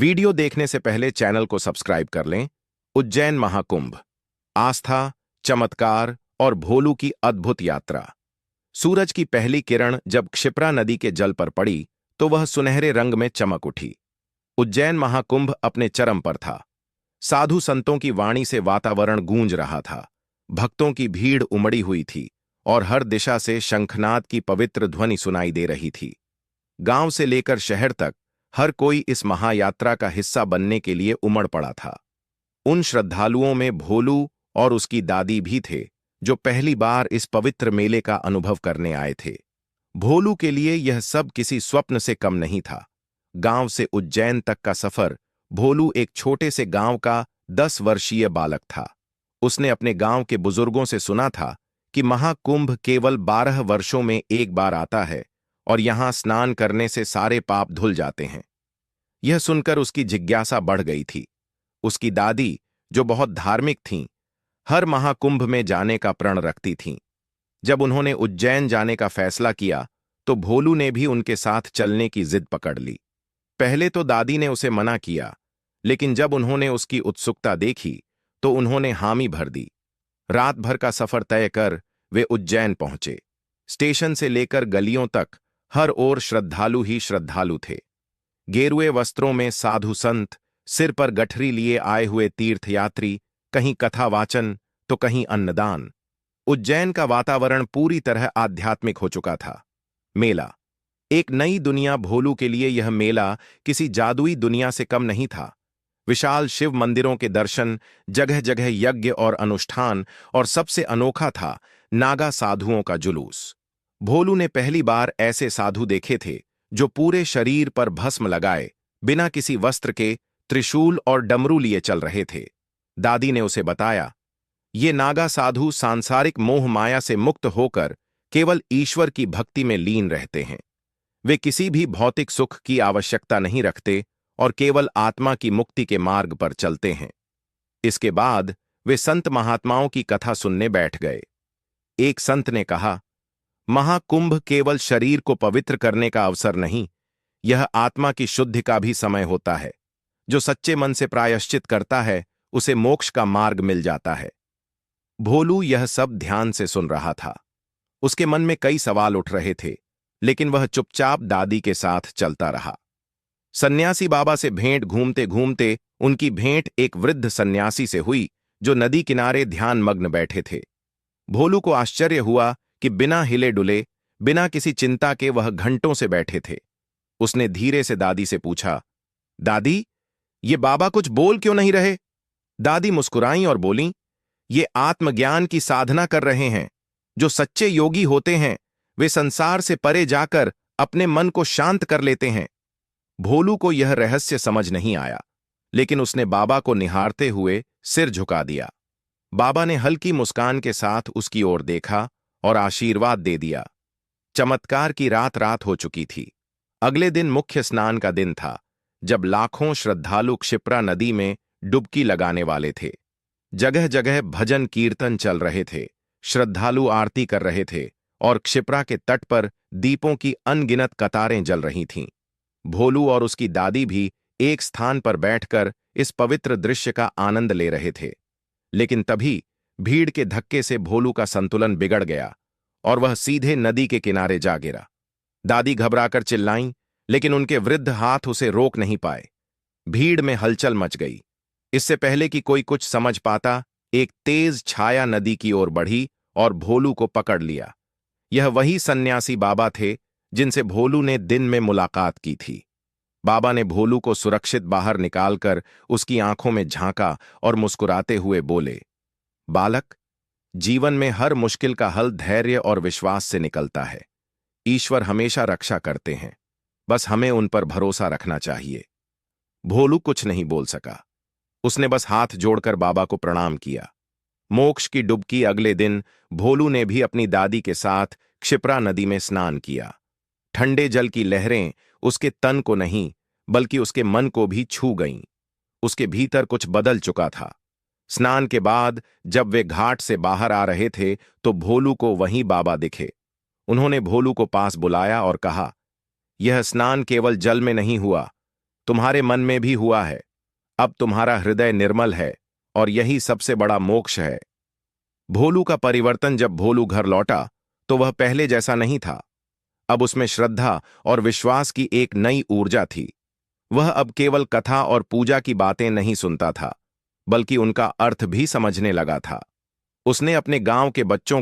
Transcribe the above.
Video देखने से पहले चैनल को सब्सक्राइब कर लें। उज्जैन महाकुंभ, आस्था, चमत्कार और भोलू की अद्भुत यात्रा। सूरज की पहली किरण जब क्षिप्रा नदी के जल पर पड़ी तो वह सुनहरे रंग में चमक उठी। उज्जैन महाकुंभ अपने चरम पर था। साधु संतों की वाणी से वातावरण गूंज रहा था। भक्तों की भीड़ उमड़ी हुई थी और हर दिशा से शंखनाद की पवित्र ध्वनि सुनाई दे रही थी। गांव से लेकर शहर तक हर कोई इस महायात्रा का हिस्सा बनने के लिए उमड़ पड़ा था। उन श्रद्धालुओं में भोलू और उसकी दादी भी थे, जो पहली बार इस पवित्र मेले का अनुभव करने आए थे। भोलू के लिए यह सब किसी स्वप्न से कम नहीं था। गांव से उज्जैन तक का सफर। भोलू एक छोटे से गांव का 10 वर्षीय बालक था। उसने अपने गांव के बुजुर्गों से सुना था कि महाकुंभ केवल 12 वर्षों में एक बार आता है और यहां स्नान करने से सारे पाप धुल जाते हैं। यह सुनकर उसकी जिज्ञासा बढ़ गई थी। उसकी दादी, जो बहुत धार्मिक थीं, हर महाकुंभ में जाने का प्रण रखती थीं। जब उन्होंने उज्जैन जाने का फैसला किया तो भोलू ने भी उनके साथ चलने की जिद पकड़ ली। पहले तो दादी ने उसे मना किया, लेकिन जब उन्होंने उसकी उत्सुकता देखी तो उन्होंने हामी भर दी। रात भर का सफर तय कर वे उज्जैन पहुंचे। स्टेशन से लेकर गलियों तक हर ओर श्रद्धालु ही श्रद्धालु थे। गेरुए वस्त्रों में साधु संत, सिर पर गठरी लिए आए हुए तीर्थयात्री, कहीं कथावाचन तो कहीं अन्नदान। उज्जैन का वातावरण पूरी तरह आध्यात्मिक हो चुका था। मेला, एक नई दुनिया। भोलू के लिए यह मेला किसी जादुई दुनिया से कम नहीं था। विशाल शिव मंदिरों के दर्शन, जगह जगह यज्ञ और अनुष्ठान, और सबसे अनोखा था नागा साधुओं का जुलूस। भोलू ने पहली बार ऐसे साधु देखे थे जो पूरे शरीर पर भस्म लगाए, बिना किसी वस्त्र के, त्रिशूल और डमरू लिए चल रहे थे। दादी ने उसे बताया, ये नागा साधु सांसारिक मोह माया से मुक्त होकर केवल ईश्वर की भक्ति में लीन रहते हैं। वे किसी भी भौतिक सुख की आवश्यकता नहीं रखते और केवल आत्मा की मुक्ति के मार्ग पर चलते हैं। इसके बाद वे संत महात्माओं की कथा सुनने बैठ गए। एक संत ने कहा, महाकुंभ केवल शरीर को पवित्र करने का अवसर नहीं, यह आत्मा की शुद्धि का भी समय होता है। जो सच्चे मन से प्रायश्चित करता है उसे मोक्ष का मार्ग मिल जाता है। भोलू यह सब ध्यान से सुन रहा था। उसके मन में कई सवाल उठ रहे थे, लेकिन वह चुपचाप दादी के साथ चलता रहा। सन्यासी बाबा से भेंट घूमते घूमते उनकी भेंट एक वृद्ध सन्यासी से हुई, जो नदी किनारे ध्यान मग्न बैठे थे। भोलू को आश्चर्य हुआ कि बिना हिले डुले, बिना किसी चिंता के वह घंटों से बैठे थे। उसने धीरे से दादी से पूछा, दादी, ये बाबा कुछ बोल क्यों नहीं रहे? दादी मुस्कुराईं और बोलीं, ये आत्मज्ञान की साधना कर रहे हैं। जो सच्चे योगी होते हैं वे संसार से परे जाकर अपने मन को शांत कर लेते हैं। भोलू को यह रहस्य समझ नहीं आया, लेकिन उसने बाबा को निहारते हुए सिर झुका दिया। बाबा ने हल्की मुस्कान के साथ उसकी ओर देखा और आशीर्वाद दे दिया। चमत्कार की रात हो चुकी थी। अगले दिन मुख्य स्नान का दिन था, जब लाखों श्रद्धालु क्षिप्रा नदी में डुबकी लगाने वाले थे। जगह जगह भजन कीर्तन चल रहे थे, श्रद्धालु आरती कर रहे थे और क्षिप्रा के तट पर दीपों की अनगिनत कतारें जल रही थीं। भोलू और उसकी दादी भी एक स्थान पर बैठकर इस पवित्र दृश्य का आनंद ले रहे थे। लेकिन तभी भीड़ के धक्के से भोलू का संतुलन बिगड़ गया और वह सीधे नदी के किनारे जा गिरा। दादी घबराकर चिल्लाईं, लेकिन उनके वृद्ध हाथ उसे रोक नहीं पाए। भीड़ में हलचल मच गई। इससे पहले कि कोई कुछ समझ पाता, एक तेज छाया नदी की ओर बढ़ी और भोलू को पकड़ लिया। यह वही सन्यासी बाबा थे जिनसे भोलू ने दिन में मुलाकात की थी। बाबा ने भोलू को सुरक्षित बाहर निकालकर उसकी आंखों में झांका और मुस्कुराते हुए बोले, बालक, जीवन में हर मुश्किल का हल धैर्य और विश्वास से निकलता है। ईश्वर हमेशा रक्षा करते हैं, बस हमें उन पर भरोसा रखना चाहिए। भोलू कुछ नहीं बोल सका। उसने बस हाथ जोड़कर बाबा को प्रणाम किया। मोक्ष की डुबकी अगले दिन भोलू ने भी अपनी दादी के साथ क्षिप्रा नदी में स्नान किया। ठंडे जल की लहरें उसके तन को नहीं, बल्कि उसके मन को भी छू गईं। उसके भीतर कुछ बदल चुका था। स्नान के बाद जब वे घाट से बाहर आ रहे थे तो भोलू को वहीं बाबा दिखे। उन्होंने भोलू को पास बुलाया और कहा, यह स्नान केवल जल में नहीं हुआ, तुम्हारे मन में भी हुआ है। अब तुम्हारा हृदय निर्मल है और यही सबसे बड़ा मोक्ष है। भोलू का परिवर्तन। जब भोलू घर लौटा तो वह पहले जैसा नहीं था। अब उसमें श्रद्धा और विश्वास की एक नई ऊर्जा थी। वह अब केवल कथा और पूजा की बातें नहीं सुनता था, बल्कि उनका अर्थ भी समझने लगा था। उसने अपने गांव के बच्चों